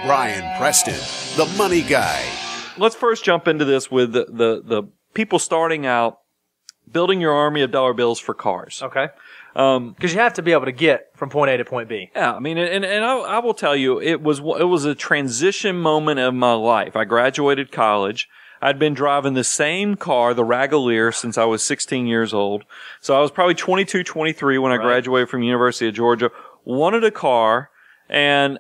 Brian Preston, the money guy. Let's first jump into this with the people starting out building your army of dollar bills for cars. Okay. Because you have to be able to get from point A to point B. Yeah, I mean, and I will tell you, it was a transition moment of my life. I graduated college. I'd been driving the same car, the Ragalier, since I was 16 years old. So I was probably 22, 23 when I graduated from University of Georgia. Wanted a car, and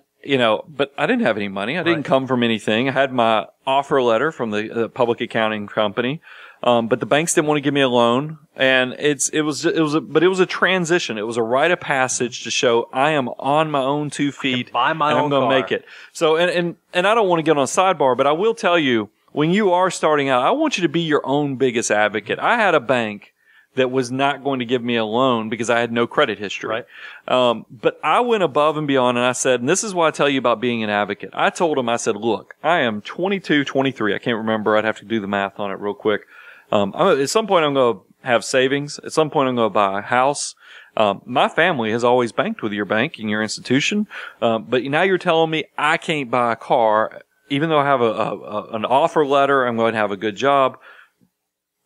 but I didn't have any money. I didn't come from anything. I had my offer letter from the public accounting company. But the banks didn't want to give me a loan, and it was a transition. It was a rite of passage to show I am on my own 2 feet, buy my and own I'm going to car. make it. So, and I don't want to get on a sidebar, but I will tell you, when you are starting out, I want you to be your own biggest advocate. I had a bank that was not going to give me a loan because I had no credit history. Right. But I went above and beyond, and I said, and this is why I tell you about being an advocate. I told him, I said, look, I am 22, 23. I can't remember. I'd have to do the math on it real quick. At some point I'm going to have savings. At some point I'm going to buy a house. My family has always banked with your bank and your institution. But now you're telling me I can't buy a car, even though I have an offer letter. I'm going to have a good job.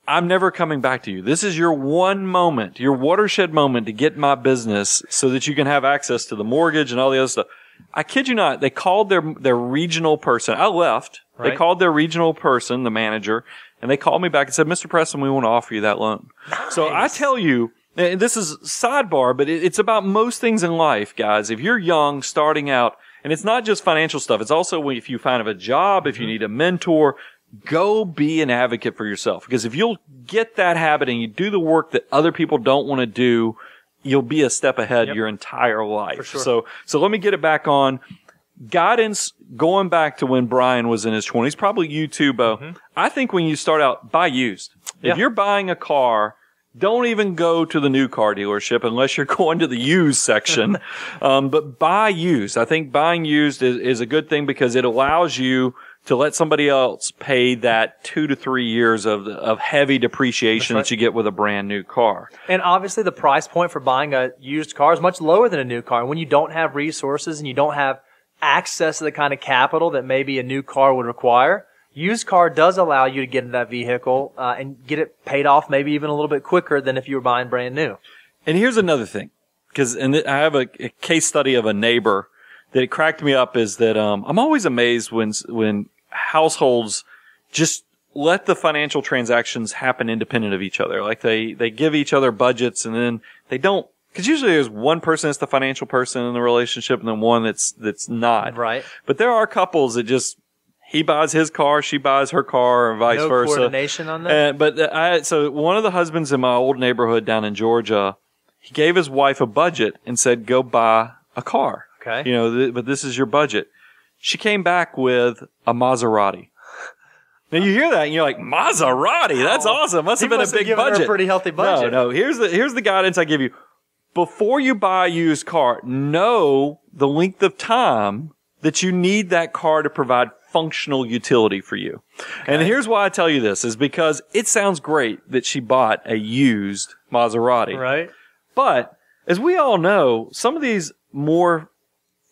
I'm never coming back to you. This is your one moment, your watershed moment to get my business so that you can have access to the mortgage and all the other stuff. I kid you not. They called their regional person. I left. Right. They called their regional person, the manager, and they called me back and said, Mr. Preston, we want to offer you that loan. Nice. So I tell you, and this is sidebar, but it's about most things in life, guys. If you're young, starting out, and it's not just financial stuff. It's also if you find a job, if you need a mentor, go be an advocate for yourself. Because if you'll get that habit and you do the work that other people don't want to do, you'll be a step ahead your entire life. For sure. So let me get it back on. Guidance going back to when Brian was in his 20s, probably you too, Bo. Mm-hmm. I think when you start out, buy used. Yeah. If you're buying a car, don't even go to the new car dealership unless you're going to the used section. But buy used. I think buying used is a good thing because it allows you to let somebody else pay that 2 to 3 years of heavy depreciation that you get with a brand new car. And obviously the price point for buying a used car is much lower than a new car. And when you don't have resources and you don't have access to the kind of capital that maybe a new car would require, used car does allow you to get in that vehicle and get it paid off maybe even a little bit quicker than if you were buying brand new. And here's another thing, because I have a case study of a neighbor that it cracked me up is that I'm always amazed when households just let the financial transactions happen independent of each other. Like they give each other budgets and then they don't. Because usually there's one person that's the financial person in the relationship and then one that's not. Right. But there are couples that just, he buys his car, she buys her car, and vice versa. No coordination on that? So one of the husbands in my old neighborhood down in Georgia, he gave his wife a budget and said, go buy a car. Okay. But this is your budget. She came back with a Maserati. Now you hear that and you're like, Maserati? That's awesome. Must have been a big given her budget. a pretty healthy budget. No. Here's the guidance I give you. Before you buy a used car, know the length of time that you need that car to provide functional utility for you. Okay. And here's why I tell you this is because it sounds great that she bought a used Maserati. Right. But as we all know, some of these more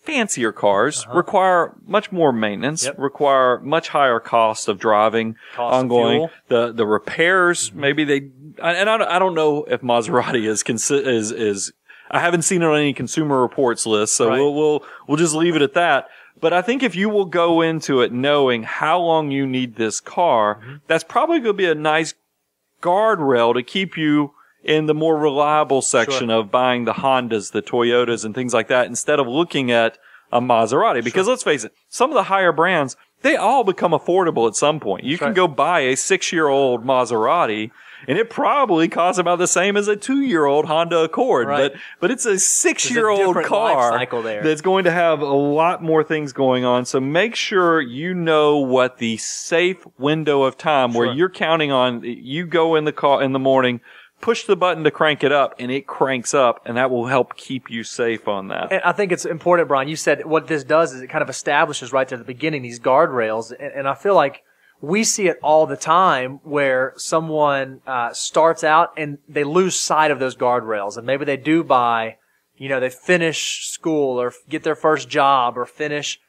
fancier cars require much more maintenance, require much higher cost of driving, ongoing. The repairs, maybe and I don't know if Maserati is I haven't seen it on any consumer reports list, so we'll just leave it at that. But I think if you will go into it knowing how long you need this car, that's probably going to be a nice guardrail to keep you in the more reliable section of buying the Hondas, the Toyotas, and things like that, instead of looking at a Maserati. Because let's face it, some of the higher brands, they all become affordable at some point. You can go buy a 6-year-old Maserati, and it probably costs about the same as a 2-year-old Honda Accord. Right. But it's a 6-year-old car that's going to have a lot more things going on. So make sure you know what the safe window of time where you're counting on, you go in the car in the morning, push the button to crank it up, and it cranks up, and that will help keep you safe on that. And I think it's important, Brian. You said what this does is it kind of establishes right to the beginning these guardrails, and I feel like we see it all the time where someone starts out and they lose sight of those guardrails, and maybe they do buy, they finish school or get their first job or finish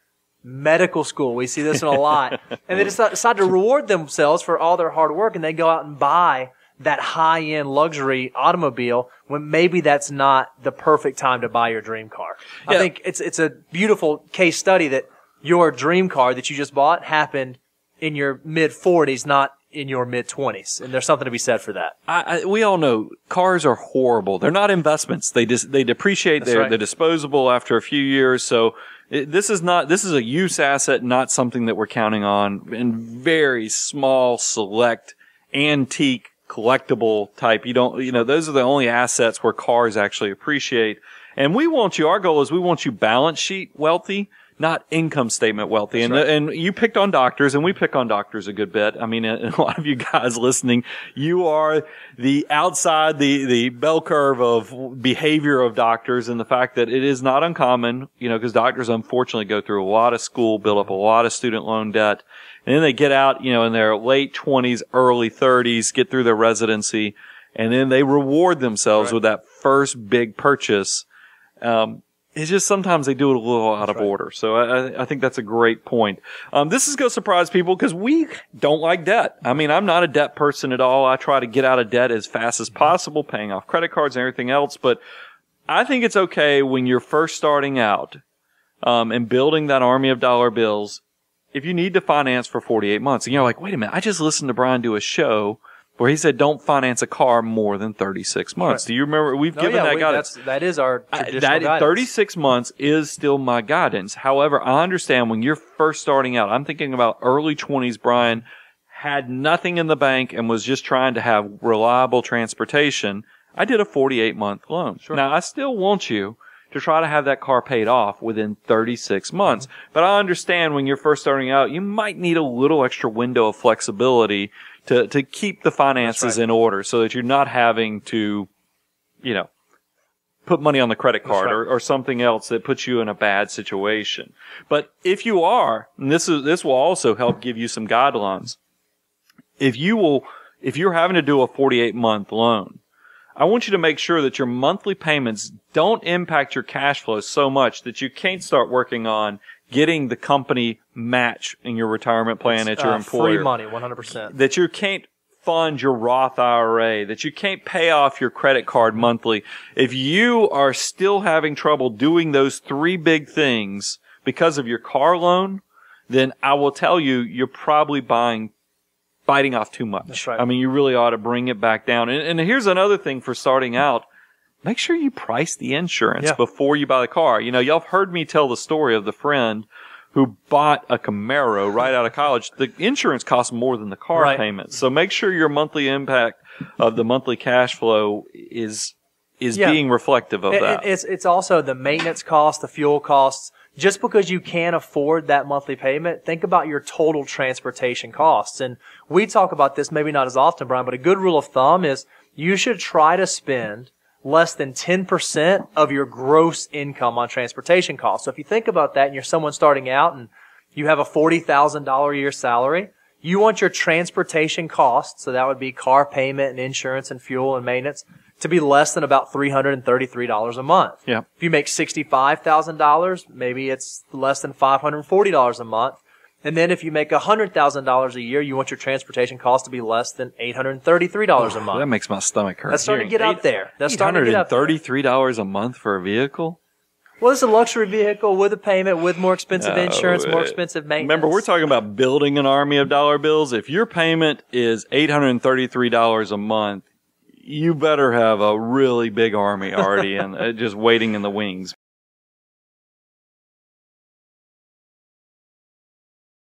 medical school. We see this one a lot. And they decide to reward themselves for all their hard work, and they go out and buy that high-end luxury automobile when maybe that's not the perfect time to buy your dream car. Yeah. I think it's a beautiful case study that your dream car that you just bought happened in your mid-40s, not in your mid-20s. And there's something to be said for that. We all know cars are horrible. They're not investments. They depreciate. They're disposable after a few years. So this is a use asset, not something that we're counting on in very small, select, antique, collectible type. Those are the only assets where cars actually appreciate. And our goal is we want you balance sheet wealthy, not income statement wealthy. And you picked on doctors, and we pick on doctors a good bit. I mean, a lot of you guys listening, you are the outside, the bell curve of behavior of doctors, and the fact that it is not uncommon, because doctors unfortunately go through a lot of school, build up a lot of student loan debt. And then they get out, in their late 20s, early 30s, get through their residency, and then they reward themselves with that first big purchase. It's just sometimes they do it a little out of order. So I think that's a great point. This is going to surprise people because we don't like debt. I mean, I'm not a debt person at all. I try to get out of debt as fast as possible, paying off credit cards and everything else. But I think it's okay when you're first starting out, and building that army of dollar bills, if you need to finance for 48 months, and you're like, wait a minute, I just listened to Brian do a show where he said don't finance a car more than 36 months. Right. Do you remember? We've given that guidance. That is our traditional guidance. 36 months is still my guidance. However, I understand when you're first starting out, I'm thinking about early 20s, Brian had nothing in the bank and was just trying to have reliable transportation. I did a 48-month loan. Sure. Now, I still want you to try to have that car paid off within 36 months. Mm-hmm. But I understand when you're first starting out, you might need a little extra window of flexibility to keep the finances in order so that you're not having to, put money on the credit card or something else that puts you in a bad situation. But if you are, and this will also help give you some guidelines. If you're having to do a 48-month loan, I want you to make sure that your monthly payments don't impact your cash flow so much that you can't start working on getting the company match in your retirement plan at your employer. Free money, 100%. That you can't fund your Roth IRA, that you can't pay off your credit card monthly. If you are still having trouble doing those three big things because of your car loan, then I will tell you, you're probably biting off too much. That's right. I mean, you really ought to bring it back down. And here's another thing for starting out. Make sure you price the insurance before you buy the car. Y'all have heard me tell the story of the friend who bought a Camaro right out of college. The insurance costs more than the car payment. So make sure your monthly impact of the monthly cash flow is being reflective of that. It's also the maintenance costs, the fuel costs. Just because you can't afford that monthly payment, think about your total transportation costs. And we talk about this maybe not as often, Brian, but a good rule of thumb is you should try to spend less than 10% of your gross income on transportation costs. So if you think about that and you're someone starting out and you have a $40,000 a year salary, you want your transportation costs, so that would be car payment and insurance and fuel and maintenance, to be less than about $333 a month. Yeah. If you make $65,000, maybe it's less than $540 a month. And then if you make $100,000 a year, you want your transportation cost to be less than $833 a month. That makes my stomach hurt. That's starting to get out there. That's starting to get out there. $833 a month for a vehicle? Well, it's a luxury vehicle with a payment, with more expensive insurance, more expensive maintenance. Remember, we're talking about building an army of dollar bills. If your payment is $833 a month, you better have a really big army already and just waiting in the wings.